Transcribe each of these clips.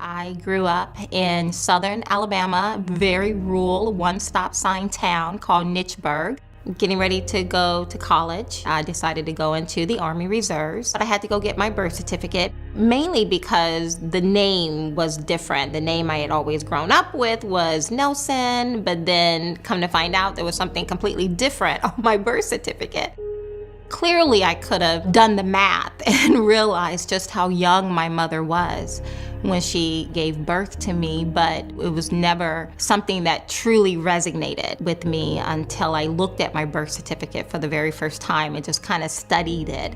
I grew up in southern Alabama, very rural, one-stop sign town called Nichburg. Getting ready to go to college, I decided to go into the Army Reserves. But I had to go get my birth certificate, mainly because the name was different. The name I had always grown up with was Nelson, but then come to find out there was something completely different on my birth certificate. Clearly, I could have done the math and realized just how young my mother was when she gave birth to me, but it was never something that truly resonated with me until I looked at my birth certificate for the very first time and just kind of studied it.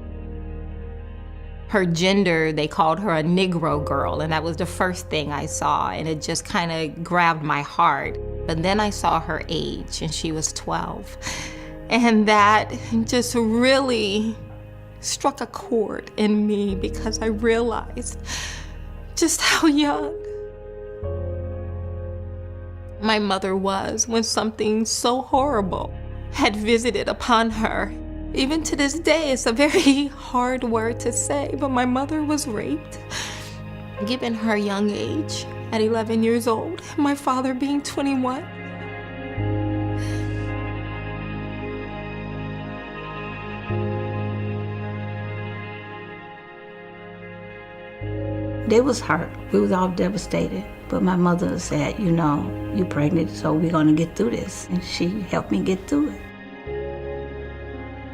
Her gender, they called her a Negro girl, and that was the first thing I saw, and it just kind of grabbed my heart. But then I saw her age, and she was 12. And that just really struck a chord in me because I realized just how young my mother was when something so horrible had visited upon her. Even to this day, it's a very hard word to say, but my mother was raped. Given her young age, at 11 years old, my father being 21. They was hurt. We was all devastated. But my mother said, you know, you're pregnant, so we're gonna get through this. And she helped me get through it.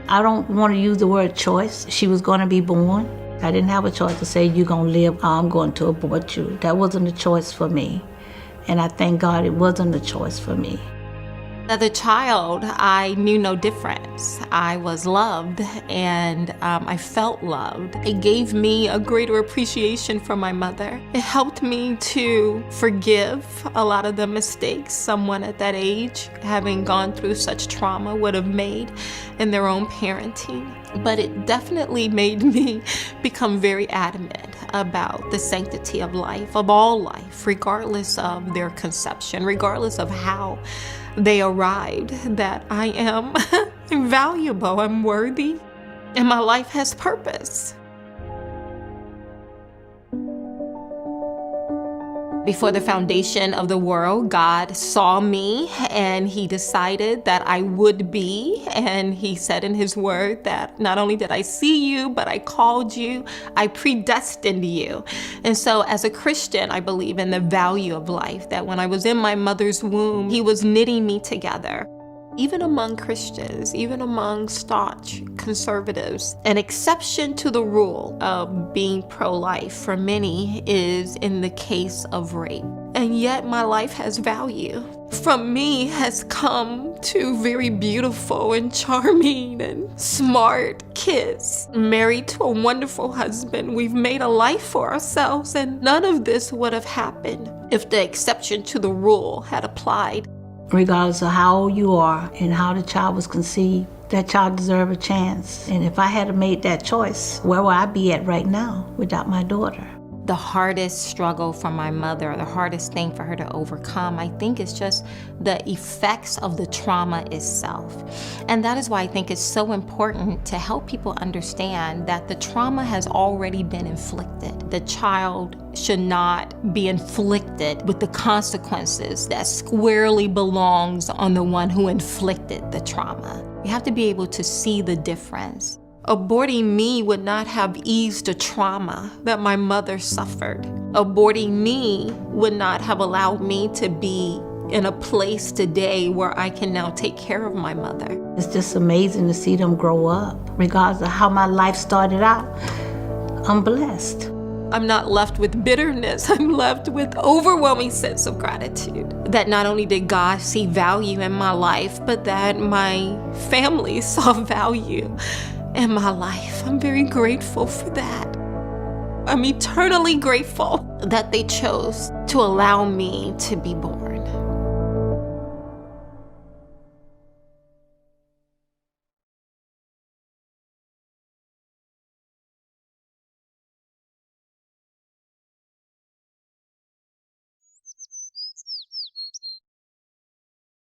I don't want to use the word choice. She was gonna be born. I didn't have a choice to say, you're gonna live, or I'm going to abort you. That wasn't a choice for me. And I thank God it wasn't a choice for me. As a child, I knew no difference. I was loved and I felt loved. It gave me a greater appreciation for my mother. It helped me to forgive a lot of the mistakes someone at that age, having gone through such trauma, would have made in their own parenting. But it definitely made me become very adamant about the sanctity of life, of all life, regardless of their conception, regardless of how they arrived, that I am valuable, I'm worthy, and my life has purpose. Before the foundation of the world, God saw me and he decided that I would be. And he said in his word that not only did I see you, but I called you, I predestined you. And so as a Christian, I believe in the value of life, that when I was in my mother's womb, he was knitting me together. Even among Christians, even among staunch conservatives, an exception to the rule of being pro-life for many is in the case of rape. And yet my life has value. From me has come two very beautiful and charming and smart kids, married to a wonderful husband. We've made a life for ourselves, and none of this would have happened if the exception to the rule had applied. Regardless of how old you are and how the child was conceived, that child deserved a chance. And if I had made that choice, where would I be at right now without my daughter? The hardest struggle for my mother, the hardest thing for her to overcome, I think is just the effects of the trauma itself. And that is why I think it's so important to help people understand that the trauma has already been inflicted. The child should not be inflicted with the consequences that squarely belongs on the one who inflicted the trauma. You have to be able to see the difference. Aborting me would not have eased the trauma that my mother suffered. Aborting me would not have allowed me to be in a place today where I can now take care of my mother. It's just amazing to see them grow up. Regardless of how my life started out, I'm blessed. I'm not left with bitterness. I'm left with overwhelming sense of gratitude. That not only did God see value in my life, but that my family saw value in my life. I'm very grateful for that. I'm eternally grateful that they chose to allow me to be born.